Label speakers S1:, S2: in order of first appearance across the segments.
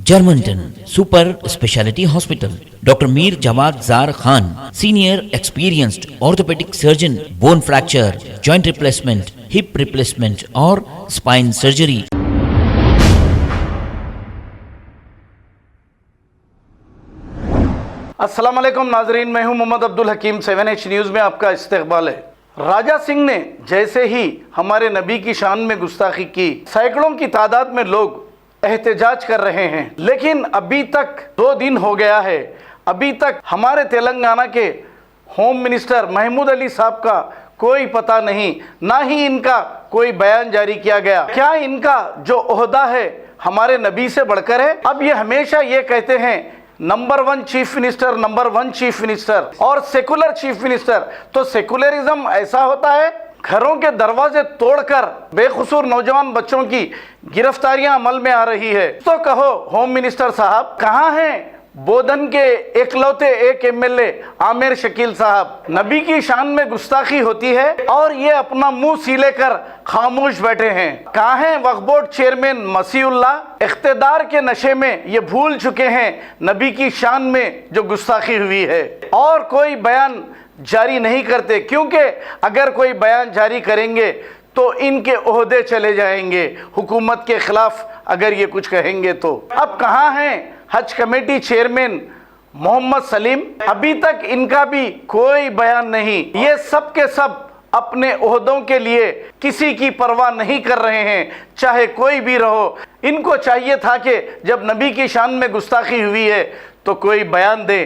S1: Germanton super speciality hospital, doctor Mir Jawad Jar Khan, senior experienced orthopaedic surgeon, bone fracture, joint replacement, hip replacement और spine surgery.
S2: अस्सलाम वालेकुम नाजरीन, मैं हूं मोहम्मद अब्दुल हकीम। 7H न्यूज़ में आपका इस्तकबाल है। राजा सिंह ने जैसे ही हमारे नबी की शान में गुस्ताखी की, सैकड़ों की तादाद में लोग एहतजाज कर रहे हैं, लेकिन अभी तक 2 दिन हो गया है, अभी तक हमारे तेलंगाना के होम मिनिस्टर महमूद अली साहब का कोई पता नहीं, ना ही इनका कोई बयान जारी किया गया। क्या इनका जो ओहदा है हमारे नबी से बढ़कर है? अब ये हमेशा ये कहते हैं number 1 chief minister, number 1 chief minister और सेकुलर चीफ मिनिस्टर। तो सेकुलरिज्म ऐसा होता है, घरों के दरवाजे तोड़कर बेकसूर नौजवान बच्चों की गिरफ्तारियां अमल में आ रही है। तो कहो होम मिनिस्टर साहब, कहां हैं बोधन के एकलौते एक एमएलए आमिर शकील साहब? नबी की शान में गुस्ताखी होती है और ये अपना मुंह सीले कर खामोश बैठे हैं। कहां है वक्फ बोर्ड चेयरमैन मसीउल्लाह? इख्तिदार के नशे में ये भूल चुके हैं नबी की शान में जो गुस्ताखी हुई है, और कोई बयान जारी नहीं करते, क्योंकि अगर कोई बयान जारी करेंगे तो इनके ओहदे चले जाएंगे। हुकूमत के खिलाफ अगर ये कुछ कहेंगे तो। अब कहां हैं हज कमेटी चेयरमैन मोहम्मद सलीम? अभी तक इनका भी कोई बयान नहीं। ये सब के सब अपने ओहदों के लिए किसी की परवाह नहीं कर रहे हैं, चाहे कोई भी रहो। इनको चाहिए था कि जब नबी की शान में गुस्ताखी हुई है तो कोई बयान दे,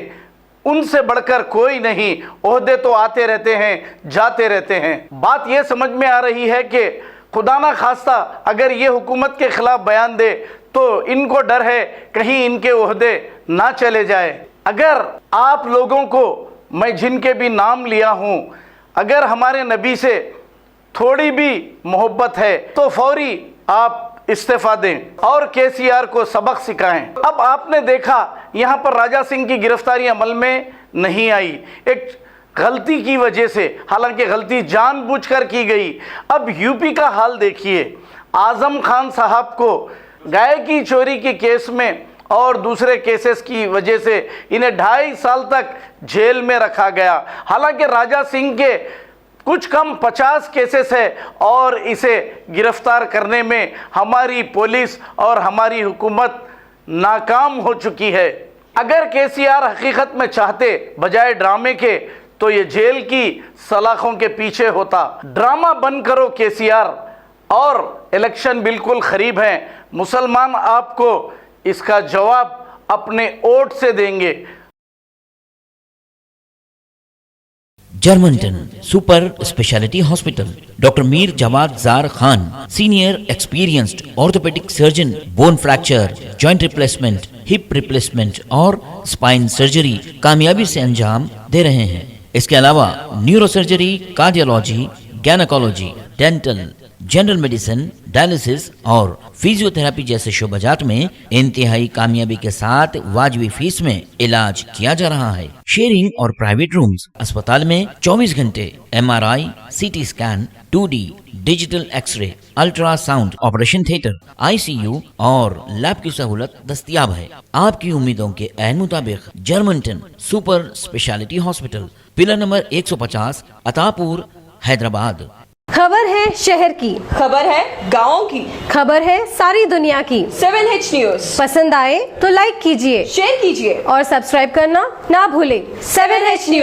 S2: उनसे बढ़कर कोई नहीं। ओहदे तो आते रहते हैं, जाते रहते हैं। बात यह समझ में आ रही है कि खुदा ना खास्ता अगर ये हुकूमत के खिलाफ बयान दे तो इनको डर है कहीं इनके ओहदे ना चले जाए। अगर आप लोगों को मैं जिनके भी नाम लिया हूं, अगर हमारे नबी से थोड़ी भी मोहब्बत है तो फौरी आप इस्तीफा दें और केसीआर को सबक सिखाएं। अब आपने देखा यहां पर राजा सिंह की गिरफ्तारी अमल में नहीं आई, एक गलती की वजह से, हालांकि गलती जानबूझकर की गई। अब यूपी का हाल देखिए, आजम खान साहब को गाय की चोरी के केस में और दूसरे केसेस की वजह से इन्हें 2.5 साल तक जेल में रखा गया। हालांकि राजा सिंह के कुछ कम 50 केसेस है और इसे गिरफ्तार करने में हमारी पुलिस और हमारी हुकूमत नाकाम हो चुकी है। अगर केसीआर हकीकत में चाहते बजाय ड्रामे के तो ये जेल की सलाखों के पीछे होता। ड्रामा बंद करो केसीआर, और इलेक्शन बिल्कुल करीब है। मुसलमान आपको इसका जवाब अपने वोट से देंगे।
S1: Germanten super speciality hospital, doctor Mir Jawad Jar Khan, senior experienced orthopaedic surgeon, bone fracture, joint replacement, hip replacement और स्पाइन सर्जरी कामयाबी से अंजाम दे रहे हैं। इसके अलावा neuro surgery, cardiology, gynaecology, dental, general medicine, dialysis और फिजियोथेरेपी जैसे शोबाजात में इंतहाई कामयाबी के साथ वाजिबी फीस में इलाज किया जा रहा है। शेयरिंग और प्राइवेट रूम्स, अस्पताल में 24 घंटे MRI, CT scan, 2D digital x-ray, ultrasound, operation theatre, ICU और लैब की सहूलत दस्तयाब है। आपकी उम्मीदों के ऐन मुताबिक Germanten super speciality hospital, pillar number 150, Attapur, Hyderabad.
S3: खबर है शहर की,
S4: खबर है गाँव की,
S3: खबर है सारी दुनिया की।
S4: 7H न्यूज़
S3: पसंद आए तो लाइक कीजिए,
S4: शेयर कीजिए
S3: और सब्सक्राइब करना ना भूलें।
S4: 7H news.